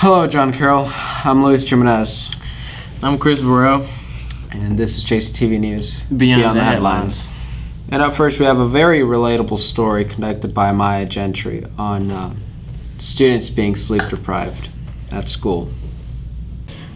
Hello, John Carroll. I'm Luis Jimenez. I'm Chris Burrell. And this is JCTV News Beyond the Headlines. And up first, we have a very relatable story conducted by Maya Gentry on students being sleep deprived at school.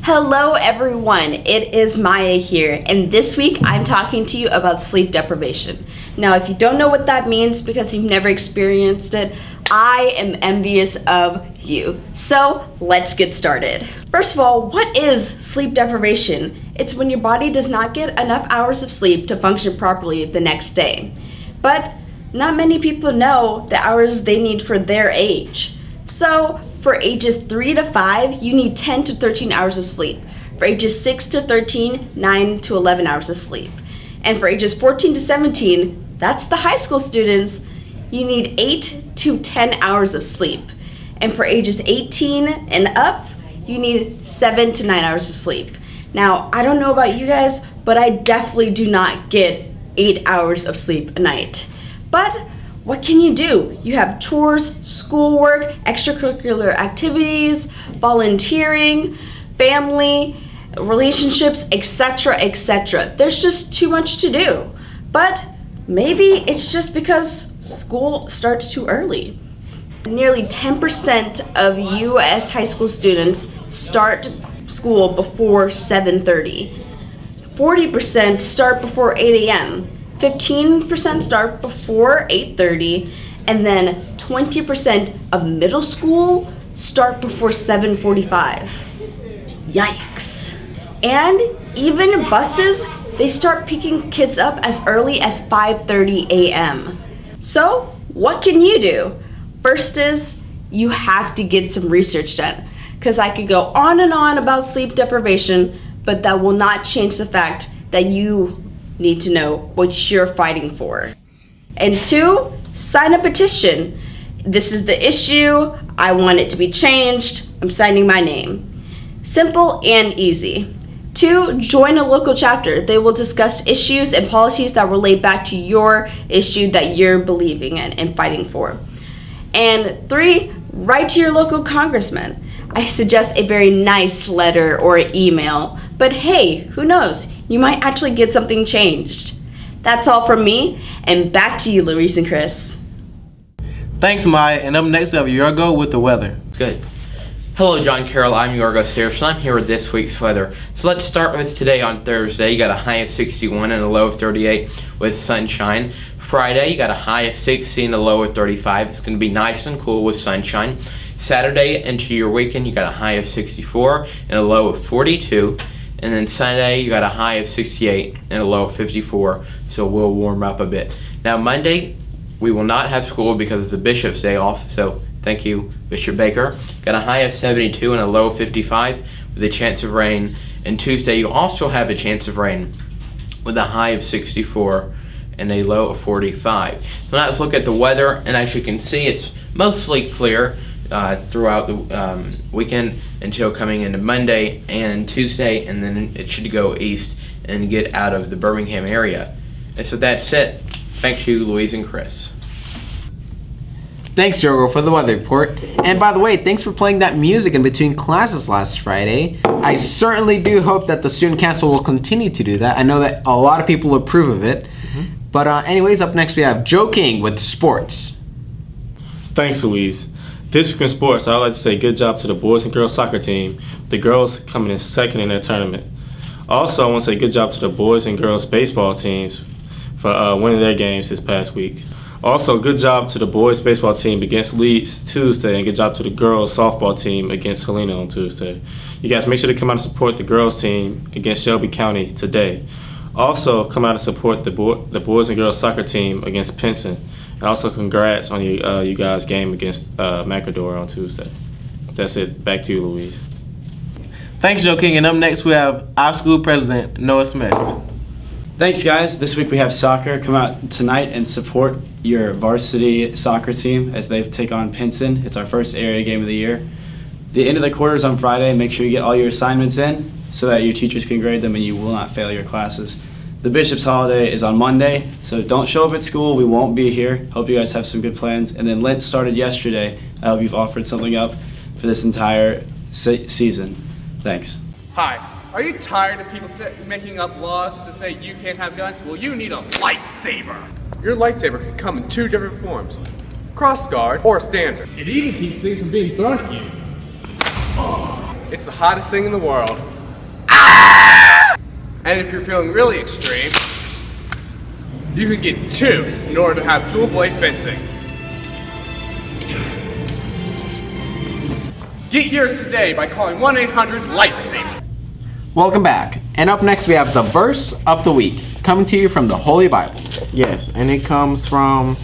Hello everyone, it is Maya here, and this week I'm talking to you about sleep deprivation. Now, if you don't know what that means because you've never experienced it, I am envious of you. So let's get started. First of all, what is sleep deprivation? It's when your body does not get enough hours of sleep to function properly the next day. But not many people know the hours they need for their age. So for ages 3 to 5, you need 10 to 13 hours of sleep. For ages 6 to 13, 9 to 11 hours of sleep. And for ages 14 to 17, that's the high school students, you need 8 to 10 hours of sleep. And for ages 18 and up, you need 7 to 9 hours of sleep. Now, I don't know about you guys, but I definitely do not get 8 hours of sleep a night. But what can you do? You have chores, schoolwork, extracurricular activities, volunteering, family, relationships, etc., etc. There's just too much to do. But maybe it's just because school starts too early. Nearly 10% of U.S. high school students start school before 7:30. 40% start before 8 a.m. 15% start before 8:30, and then 20% of middle school start before 7:45. Yikes. And even buses, they start picking kids up as early as 5:30 a.m. So what can you do? First is you have to get some research done, because I could go on and on about sleep deprivation, but that will not change the fact that you need to know what you're fighting for. And 2, sign a petition. This is the issue. I want it to be changed. I'm signing my name. Simple and easy. 2, join a local chapter. They will discuss issues and policies that relate back to your issue that you're believing in and fighting for. And 3, write to your local congressman. I suggest a very nice letter or email, but hey, who knows? You might actually get something changed. That's all from me, and back to you, Luis and Chris. Thanks, Maya. And up next, we have Yorgo with the weather. Good. Hello, John Carroll. I'm Yorgo Sears, and I'm here with this week's weather. So let's start with today on Thursday. You got a high of 61 and a low of 38 with sunshine. Friday, you got a high of 60 and a low of 35. It's going to be nice and cool with sunshine. Saturday into your weekend, you got a high of 64 and a low of 42. And then Sunday, you got a high of 68 and a low of 54, so we'll warm up a bit. Now Monday, we will not have school because of the Bishop's Day off, so thank you, Bishop Baker. Got a high of 72 and a low of 55 with a chance of rain. And Tuesday, you also have a chance of rain with a high of 64 and a low of 45. So now let's look at the weather, and as you can see, it's mostly clear throughout the weekend until coming into Monday and Tuesday, and then it should go east and get out of the Birmingham area. And so that's it. Thank you, Louise and Chris. Thanks, Yorgo, for the weather report. And by the way, thanks for playing that music in between classes last Friday. I certainly do hope that the Student Council will continue to do that. I know that a lot of people approve of it. But anyways, up next we have Joe King with sports. Thanks, Louise. This week in sports, I'd like to say good job to the boys and girls soccer team. The girls coming in second in their tournament. Also, I want to say good job to the boys and girls baseball teams for winning their games this past week. Also, good job to the boys baseball team against Leeds Tuesday, and good job to the girls softball team against Helena on Tuesday. You guys make sure to come out and support the girls team against Shelby County today. Also, come out and support the boys and girls soccer team against Pinson. And also, congrats on you guys' game against Macador on Tuesday. That's it. Back to you, Louise. Thanks, Joe King. And up next, we have our school president, Noah Smith. Thanks, guys. This week we have soccer. Come out tonight and support your varsity soccer team as they take on Pinson. It's our first area game of the year. The end of the quarter is on Friday. Make sure you get all your assignments in so that your teachers can grade them and you will not fail your classes. The Bishop's holiday is on Monday, so don't show up at school. We won't be here. Hope you guys have some good plans. And then Lent started yesterday. I hope you've offered something up for this entire season. Thanks. Hi. Are you tired of people making up laws to say you can't have guns? Well, you need a lightsaber. Your lightsaber can come in 2 different forms. Crossguard or standard. It even keeps things from being thrown at you. It's the hottest thing in the world. Ah! And if you're feeling really extreme, you can get 2 in order to have dual blade fencing. Get yours today by calling 1-800-LIGHTSABER. Welcome back. And up next we have the verse of the week, coming to you from the Holy Bible. Yes, and it comes from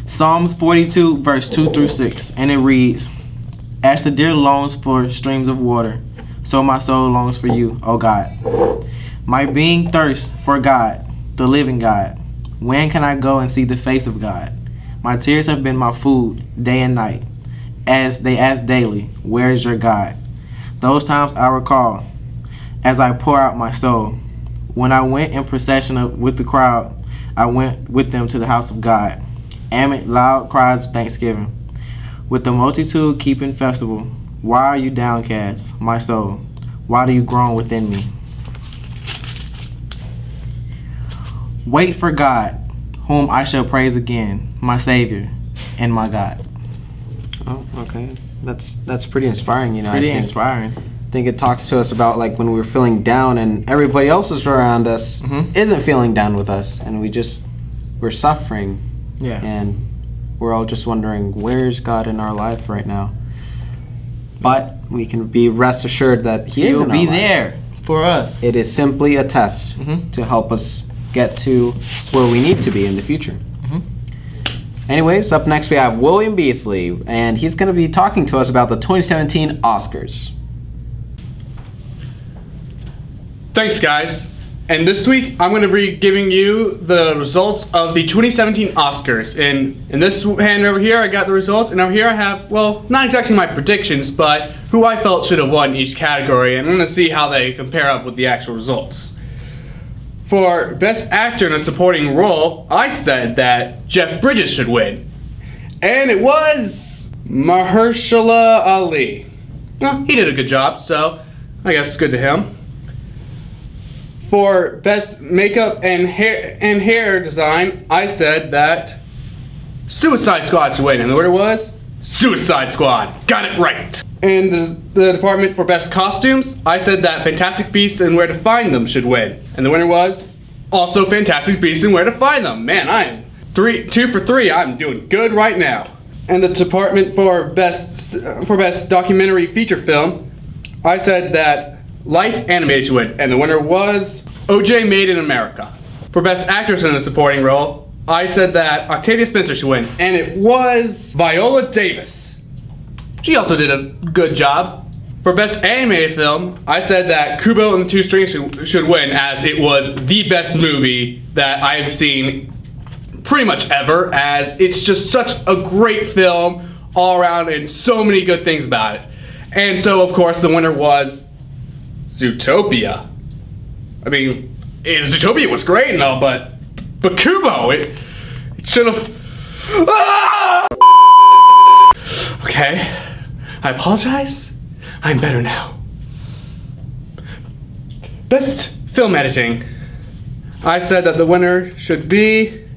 Psalms 42, verse 2 through 6, and it reads, "As the deer longs for streams of water, so my soul longs for you, O God. My being thirsts for God, the living God. When can I go and see the face of God? My tears have been my food day and night, as they ask daily, where is your God? Those times I recall, as I pour out my soul. When I went in procession with the crowd, I went with them to the house of God, amid loud cries of thanksgiving. With the multitude keeping festival, why are you downcast, my soul? Why do you groan within me? Wait for God, whom I shall praise again, my Savior and my God." Oh, okay. That's pretty inspiring, you know. Pretty I think, inspiring. I think it talks to us about like when we're feeling down and everybody else is around us Mhm. isn't feeling down with us, and we're suffering, Yeah. and we're all just wondering, where's God in our life right now? But we can be rest assured that He is He'll in our be life. there for us. It is simply a test Mhm. to help us get to where we need to be in the future. Mhm. Anyways, up next we have William Beasley, and he's going to be talking to us about the 2017 Oscars. Thanks, guys. And this week, I'm going to be giving you the results of the 2017 Oscars. And in this hand over here, I got the results. And over here, I have, well, not exactly my predictions, but who I felt should have won each category. And I'm going to see how they compare up with the actual results. For Best Actor in a Supporting Role, I said that Jeff Bridges should win. And it was Mahershala Ali. Well, he did a good job, so I guess it's good to him. For Best Makeup and Hair Design, I said that Suicide Squad should win, and the order was Suicide Squad. Got it right. And the department for Best Costumes, I said that Fantastic Beasts and Where to Find Them should win, and the winner was also Fantastic Beasts and Where to Find Them. Man, I am 2 for 3. I'm doing good right now. And the department for Best Documentary Feature Film, I said that Life Animated should win, and the winner was O.J. Made in America. For Best Actress in a Supporting Role, I said that Octavia Spencer should win, and it was Viola Davis. She also did a good job. For Best Animated Film, I said that Kubo and the Two Strings should win, as it was the best movie that I have seen pretty much ever, as it's just such a great film all around and so many good things about it. And so, of course, the winner was Zootopia. I mean, Zootopia was great and all, but Kubo, it should have. Ah! Okay, I apologize. I'm better now. Best Film Editing. I said that the winner should be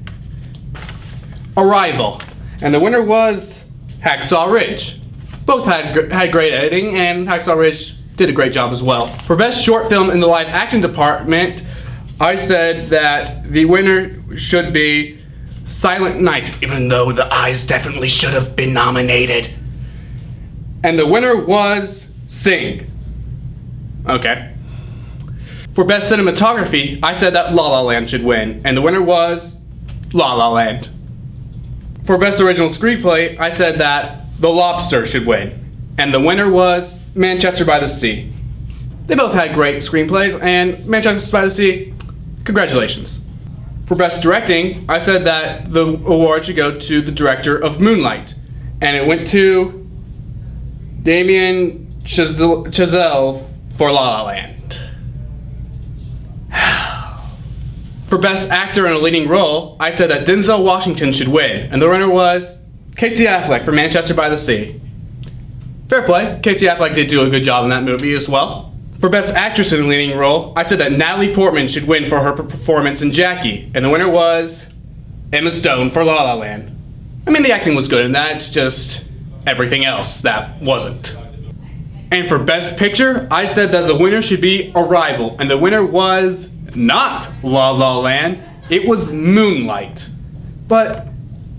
Arrival, and the winner was Hacksaw Ridge. Both had great editing, and Hacksaw Ridge did a great job as well. For Best Short Film in the Live Action Department, I said that the winner should be Silent Night, even though the eyes definitely should have been nominated. And the winner was Sing. Okay. For Best Cinematography, I said that La La Land should win, and the winner was La La Land. For Best Original Screenplay, I said that The Lobster should win, and the winner was Manchester by the Sea. They both had great screenplays, and Manchester by the Sea, congratulations. For Best Directing, I said that the award should go to the director of Moonlight, and it went to Damien Chazelle for La La Land. For Best Actor in a Leading Role, I said that Denzel Washington should win, and the winner was Casey Affleck for Manchester by the Sea. Fair play. Casey Affleck did do a good job in that movie as well. For Best Actress in a Leading Role, I said that Natalie Portman should win for her performance in Jackie, and the winner was Emma Stone for La La Land. I mean, the acting was good in that, it's just everything else that wasn't. And for Best Picture, I said that the winner should be Arrival, and the winner was not La La Land, it was Moonlight. But,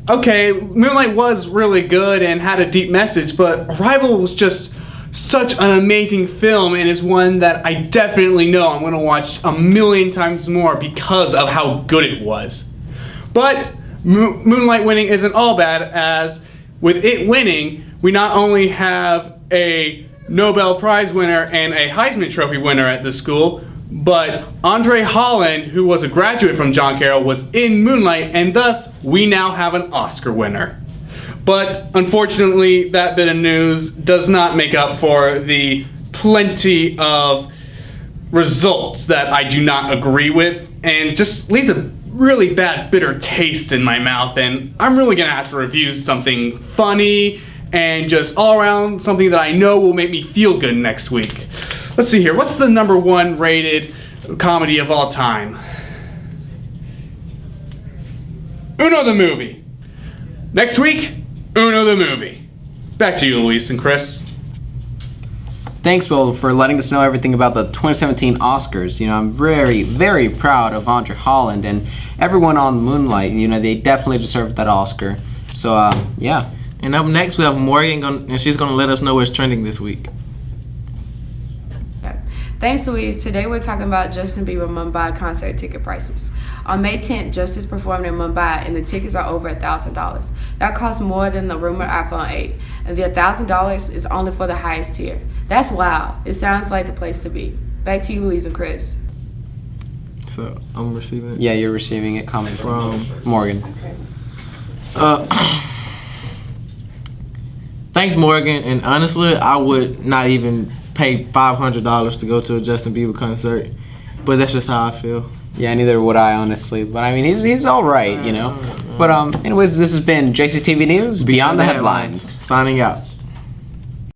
okay, Moonlight was really good and had a deep message, but Arrival was just such an amazing film and is one that I definitely know I'm going to watch a million times more because of how good it was. But Moonlight winning isn't all bad, as with it winning, we not only have a Nobel Prize winner and a Heisman Trophy winner at the school, but Andre Holland, who was a graduate from John Carroll, was in Moonlight, and thus we now have an Oscar winner. But unfortunately, that bit of news does not make up for the plenty of results that I do not agree with, and just leaves a really bad bitter taste in my mouth, and I'm really gonna have to review something funny and just all around something that I know will make me feel good next week. Let's see here, what's the #1 rated comedy of all time? Uno the Movie. Next week, Uno the Movie. Back to you, Luis and Chris. Thanks, Will, for letting us know everything about the 2017 Oscars. You know, I'm very, very proud of Andre Holland and everyone on Moonlight. You know, they definitely deserve that Oscar. So, yeah. And up next, we have Morgan, and she's going to let us know what's trending this week. Thanks, Louise. Today we're talking about Justin Bieber Mumbai concert ticket prices. On May 10th, Justice performed in Mumbai, and the tickets are over $1,000. That costs more than the rumored iPhone 8, and the $1,000 is only for the highest tier. That's wild. It sounds like the place to be. Back to you, Louise and Chris. So I'm receiving it. Yeah, you're receiving it. Comment from Morgan. Thanks, Morgan. And honestly, I would not even pay $500 to go to a Justin Bieber concert, but that's just how I feel. Yeah, neither would I, honestly. But I mean, he's all right, you know. But anyways, this has been JCTV News Beyond the Headlines. Signing out.